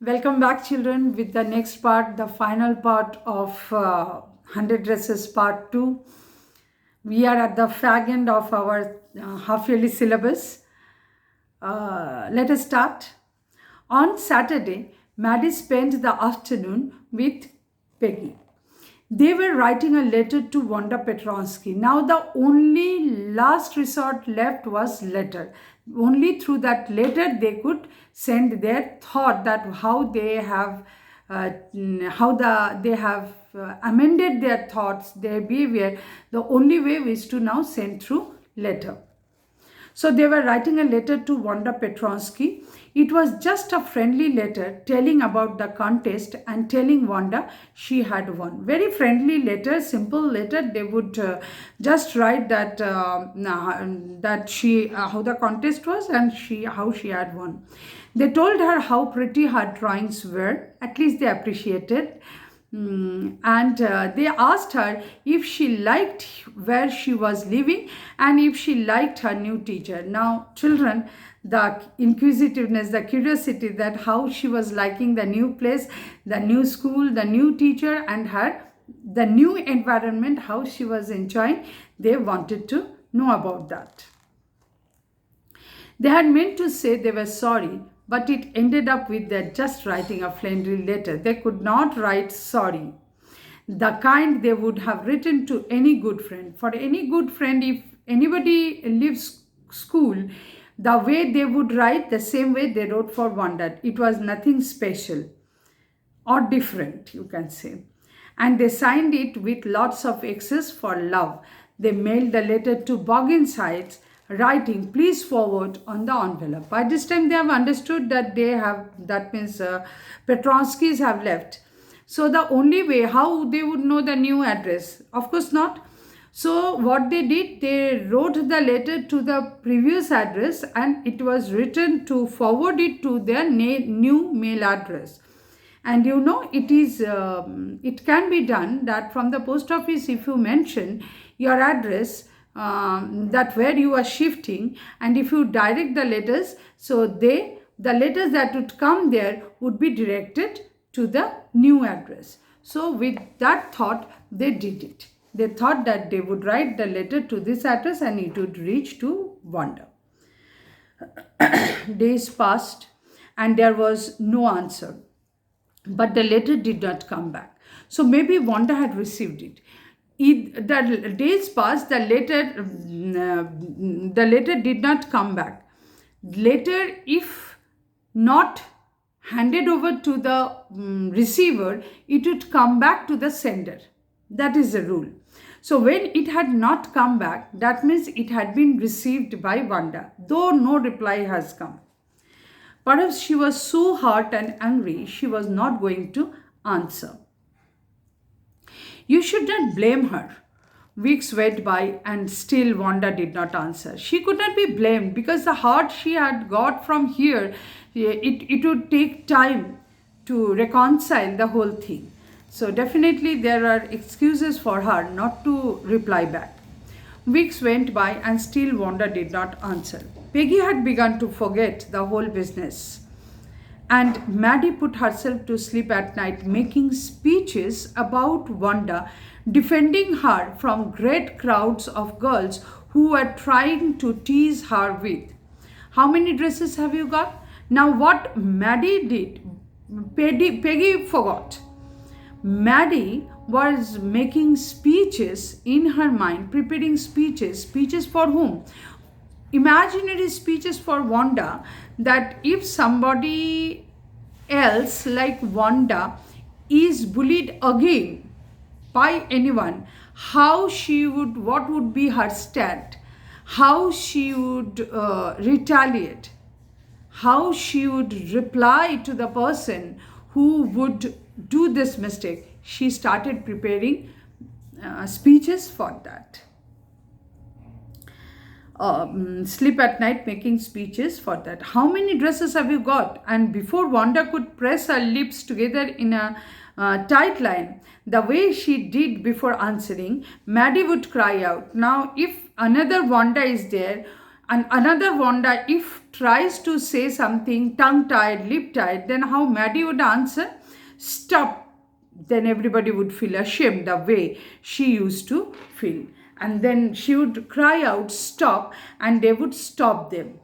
Welcome back, children, with the next part, the final part of 100 Dresses Part 2. We are at the fag end of our half-yearly syllabus. Let us start. On Saturday, Maddie spent the afternoon with Peggy. They were writing a letter to Wanda Petronsky. Now the only last resort left was letter. Only through that letter they could send their thought that uh, they have amended their thoughts, their behavior. The only way is to now send through letter. So they were writing a letter to Wanda Petronsky. It was just a friendly letter telling about the contest and telling Wanda she had won. Very friendly letter, simple letter. They would just write that how the contest was and how she had won. They told her how pretty her drawings were. At least they appreciated. And they asked her if she liked where she was living and if she liked her new teacher. Now, children, the inquisitiveness, the curiosity that how she was liking the new place, the new school, the new teacher, and the new environment, how she was enjoying, they wanted to know about that. They had meant to say they were sorry, but it ended up with their just writing a friendly letter. They could not write sorry, the kind they would have written to any good friend. For any good friend, if anybody leaves school, the way they would write, the same way they wrote for Wanda. It was nothing special or different, you can say. And they signed it with lots of X's for love. They mailed the letter to Boggins Heights, writing, please forward on the envelope. By this time, they have understood that that means Petronskys have left. So the only way how they would know the new address, of course not. So what they did, they wrote the letter to the previous address and it was written to forward it to their new mail address. And it can be done that from the post office, if you mention your address, that where you are shifting, and if you direct the letters, so the letters that would come there would be directed to the new address. So with that thought, they did it. They thought that they would write the letter to this address and it would reach to Wanda. Days passed and there was no answer. But the letter did not come back. So maybe Wanda had received it. The days passed, the letter did not come back. Later, if not handed over to the receiver, it would come back to the sender. That is the rule. So when it had not come back, that means it had been received by Wanda, though no reply has come. Perhaps she was so hurt and angry, she was not going to answer. You should not blame her. Weeks went by and still Wanda did not answer. She could not be blamed because the hurt she had got from here, it would take time to reconcile the whole thing. So definitely there are excuses for her not to reply back. Weeks went by and still Wanda did not answer. Peggy had begun to forget the whole business. And Maddie put herself to sleep at night making speeches about Wanda, defending her from great crowds of girls who were trying to tease her with. How many dresses have you got? Now what Maddie did, Peggy forgot. Maddie was making speeches in her mind, preparing speeches. Speeches for whom? Imaginary speeches for Wanda, that if somebody else like Wanda is bullied again by anyone, what would be her stand, how she would retaliate, how she would reply to the person who would do this mistake. She started preparing speeches for that. Sleep at night making speeches for that. How many dresses have you got? And before Wanda could press her lips together in a tight line, the way she did before answering, Maddie would cry out. Now, if another Wanda is there, And another Wanda, if tries to say something tongue-tied, lip-tied, then how Maddie would answer, stop. Then everybody would feel ashamed the way she used to feel. And then she would cry out, stop, and they would stop them.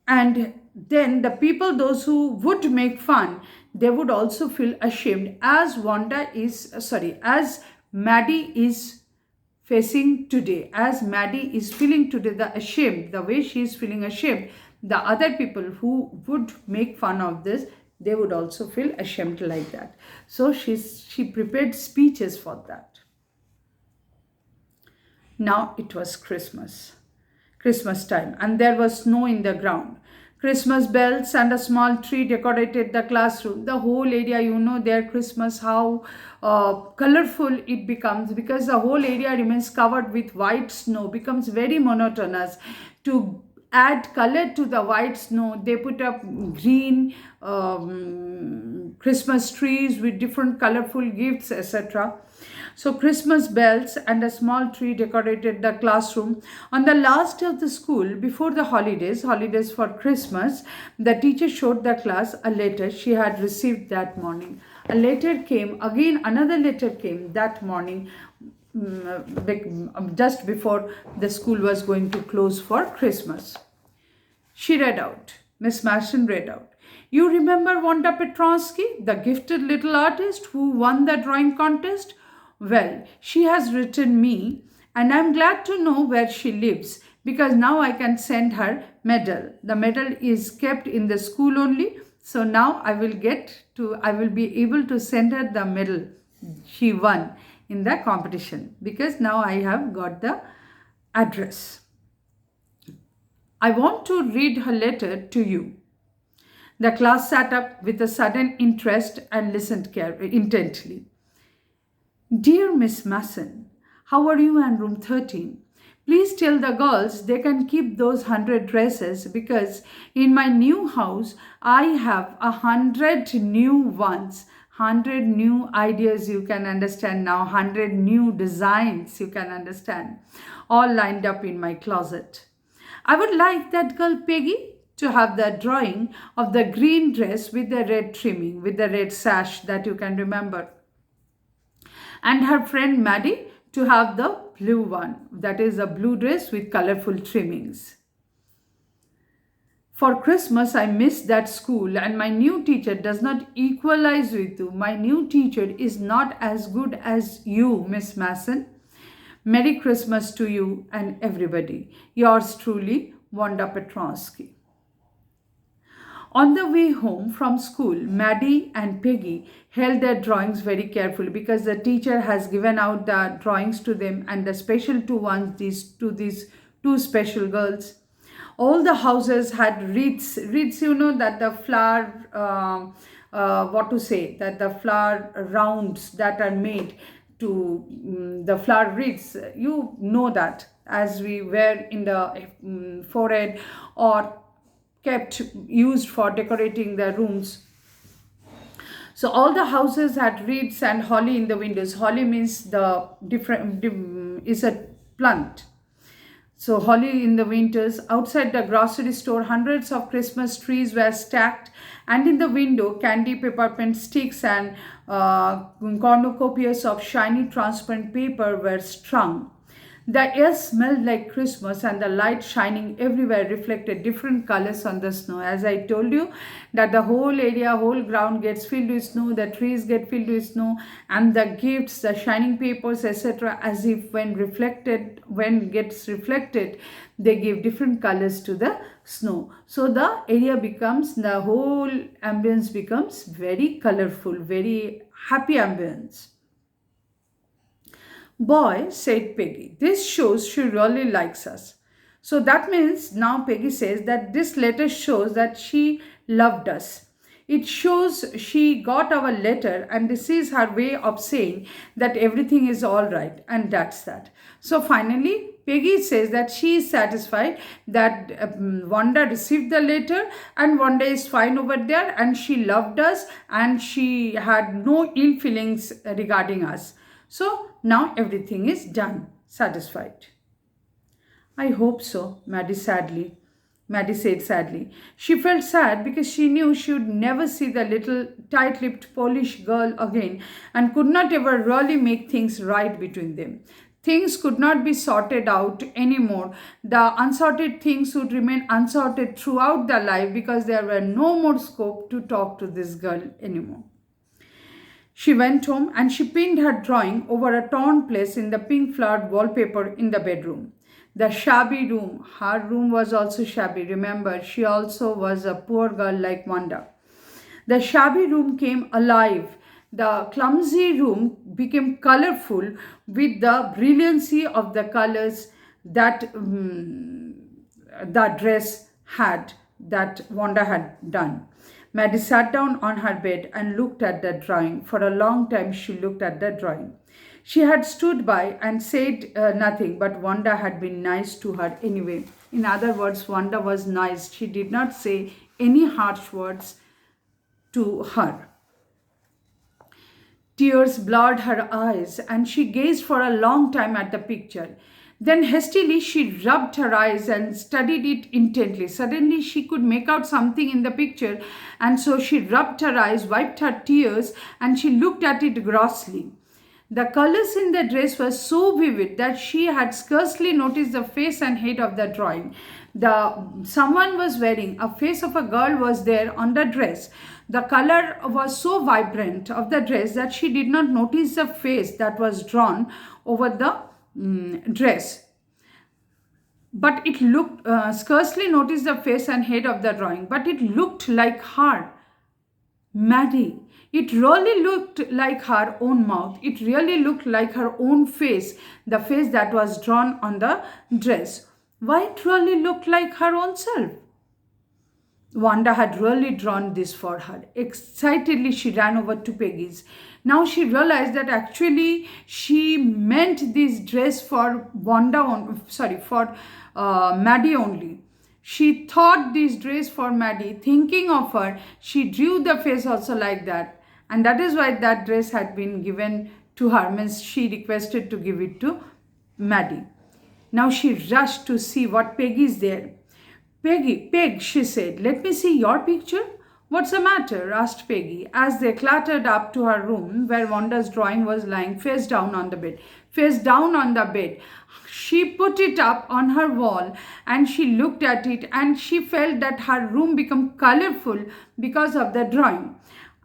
And then the people, those who would make fun, they would also feel ashamed, as as Maddie is facing today, as Maddie is feeling today, the ashamed, the way she is feeling ashamed, the other people who would make fun of this, they would also feel ashamed like that. So she prepared speeches for that. Now it was Christmas time, and there was snow in the ground. Christmas bells and a small tree decorated the classroom. The whole area, their Christmas, how colorful it becomes, because the whole area remains covered with white snow, becomes very monotonous. To add color to the white snow, they put up green Christmas trees with different colorful gifts, etc. So Christmas bells and a small tree decorated the classroom. On the last day of the school, before the holidays for Christmas, the teacher showed the class a letter she had received that morning. A letter came, again another letter came that morning, just before the school was going to close for Christmas. She read out, Miss Marson read out, "You remember Wanda Petronsky, the gifted little artist who won the drawing contest? Well, she has written me, and I'm glad to know where she lives, because now I can send her medal. The medal is kept in the school only, so now I will be able to send her the medal she won in the competition, because now I have got the address. I want to read her letter to you." The class sat up with a sudden interest and listened intently. "Dear Miss Masson, how are you and room 13? Please tell the girls they can keep those 100 dresses, because in my new house I have 100 new ones. 100 new ideas, you can understand now, 100 new designs, you can understand, all lined up in my closet. I would like that girl Peggy to have the drawing of the green dress with the red trimming, with the red sash that you can remember, and her friend Maddie to have the blue one, that is a blue dress with colorful trimmings. For Christmas, I miss that school, and my new teacher does not equalize with you. My new teacher is not as good as you, Miss Masson. Merry Christmas to you and everybody. Yours truly, Wanda Petronsky." On the way home from school, Maddie and Peggy held their drawings very carefully, because the teacher has given out the drawings to them, and the special two ones, these two special girls. All the houses had wreaths, that the flower, that the flower rounds that are made to the flower wreaths. You know that, as we wear in the forehead, or kept used for decorating the rooms. So all the houses had wreaths and holly in the windows. Holly means is a plant. So holly in the winters. Outside the grocery store, hundreds of Christmas trees were stacked, and in the window, candy peppermint sticks and cornucopias of shiny transparent paper were strung. The air smelled like Christmas, and the light shining everywhere reflected different colors on the snow. As I told you, that the whole area, whole ground gets filled with snow, the trees get filled with snow, and the gifts, the shining papers, etc., as if when gets reflected, they give different colors to the snow. So the whole ambience becomes very colorful, very happy ambience. "Boy," said Peggy, "this shows she really likes us." So that means now Peggy says that this letter shows that she loved us. It shows she got our letter, and this is her way of saying that everything is all right, and that's that. So finally, Peggy says that she is satisfied that Wanda received the letter, and Wanda is fine over there, and she loved us, and she had no ill feelings regarding us. So now everything is done, satisfied. I hope so, Maddie said sadly. She felt sad because she knew she would never see the little tight lipped Polish girl again and could not ever really make things right between them. Things could not be sorted out anymore. The unsorted things would remain unsorted throughout their life because there were no more scope to talk to this girl anymore. She went home and she pinned her drawing over a torn place in the pink flowered wallpaper in the bedroom. The shabby room, her room was also shabby. Remember, she also was a poor girl like Wanda. The shabby room came alive. The clumsy room became colorful with the brilliancy of the colors that the dress had, that Wanda had done. Maddie sat down on her bed and looked at the drawing. For a long time, she looked at the drawing. She had stood by and said nothing, but Wanda had been nice to her anyway. In other words, Wanda was nice. She did not say any harsh words to her. Tears blurred her eyes and she gazed for a long time at the picture. Then hastily she rubbed her eyes and studied it intently. Suddenly she could make out something in the picture, and so she rubbed her eyes, wiped her tears, and she looked at it grossly. The colors in the dress were so vivid that she had scarcely noticed the face and head of the drawing. Someone was wearing a face of a girl was there on the dress. The color was so vibrant of the dress that she did not notice the face that was drawn over the dress. But it looked, scarcely noticed the face and head of the drawing, but it looked like her, Maddie. It really looked like her own mouth. It really looked like her own face, the face that was drawn on the dress. Why it really looked like her own self? Wanda had really drawn this for her. Excitedly, she ran over to Peggy's. Now she realized that actually she meant this dress for Maddie only. She thought this dress for Maddie, thinking of her, she drew the face also like that. And that is why that dress had been given to her, means she requested to give it to Maddie. Now she rushed to see what Peggy is there. Peg, she said, let me see your picture. What's the matter? Asked Peggy as they clattered up to her room where Wanda's drawing was lying face down on the bed. Face down on the bed. She put it up on her wall and she looked at it and she felt that her room became colorful because of the drawing.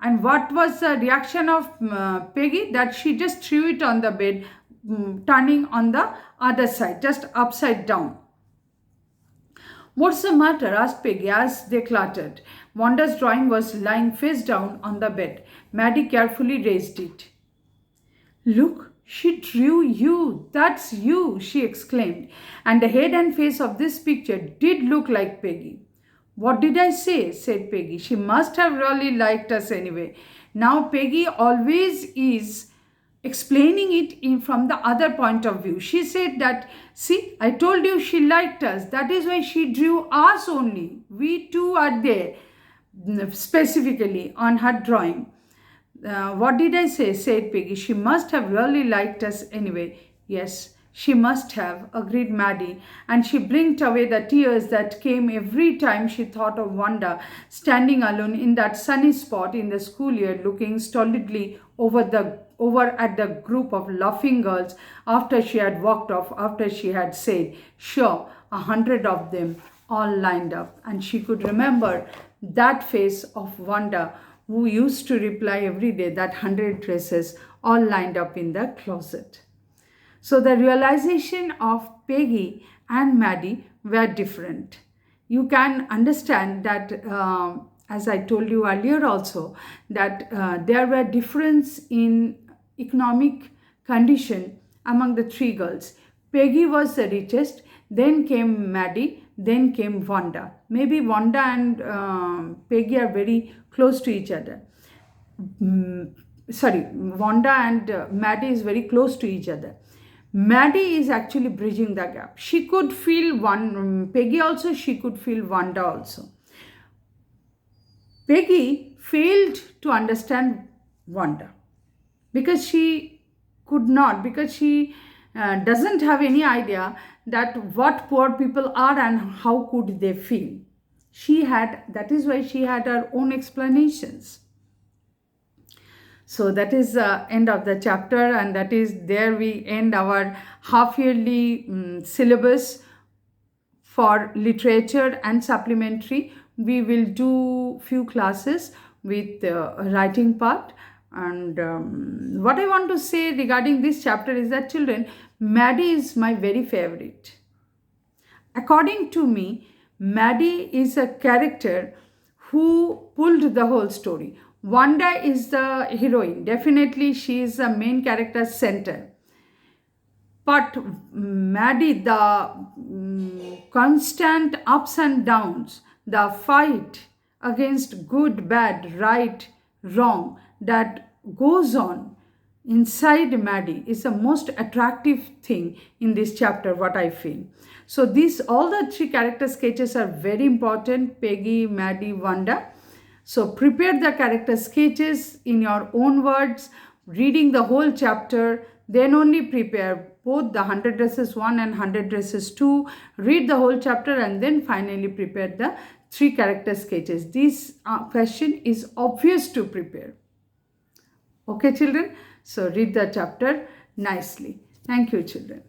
And what was the reaction of Peggy? That she just threw it on the bed, turning on the other side, just upside down. What's the matter? Asked Peggy as they clattered. Wanda's drawing was lying face down on the bed. Maddie carefully raised it. Look, she drew you. That's you, she exclaimed. And the head and face of this picture did look like Peggy. What did I say? Said Peggy. She must have really liked us anyway. Now Peggy always is explaining it from the other point of view. She said that, see, I told you she liked us. That is why she drew us only. We two are there specifically on her drawing. What did I say? Said Peggy. She must have really liked us anyway. Yes, she must have, agreed Maddie, and she blinked away the tears that came every time she thought of Wanda standing alone in that sunny spot in the schoolyard, looking stolidly over at the group of laughing girls after she had walked off, after she had said, sure, 100 of them all lined up. And she could remember that face of Wanda who used to reply every day, that 100 dresses all lined up in the closet. So the realization of Peggy and Maddie were different. You can understand that, as I told you earlier also, that there were difference in economic condition among the three girls. Peggy was the richest, then came Maddie, then came Wanda. Maybe Wanda and Peggy are very close to each other. Wanda and Maddie is very close to each other. Maddie is actually bridging the gap. She could feel Peggy also, she could feel Wanda also. Peggy failed to understand Wanda because she could not, because she doesn't have any idea that what poor people are and how could they feel. That is why she had her own explanations. So that is the end of the chapter, and that is there we end our half yearly syllabus for literature and supplementary. We will do few classes with writing part. And what I want to say regarding this chapter is that, children, Maddie is my very favorite. According to me, Maddie is a character who pulled the whole story. Wanda is the heroine. Definitely, she is the main character center. But Maddie, the constant ups and downs, the fight against good, bad, right, wrong that goes on inside Maddie is the most attractive thing in this chapter, what I feel. So these all the three character sketches are very important: Peggy, Maddie, Wanda. So prepare the character sketches in your own words, reading the whole chapter, then only prepare both the 100 dresses 1 and 100 dresses 2. Read the whole chapter and then finally prepare the three character sketches. This question is obvious to prepare. Okay, children? So read the chapter nicely. Thank you, children.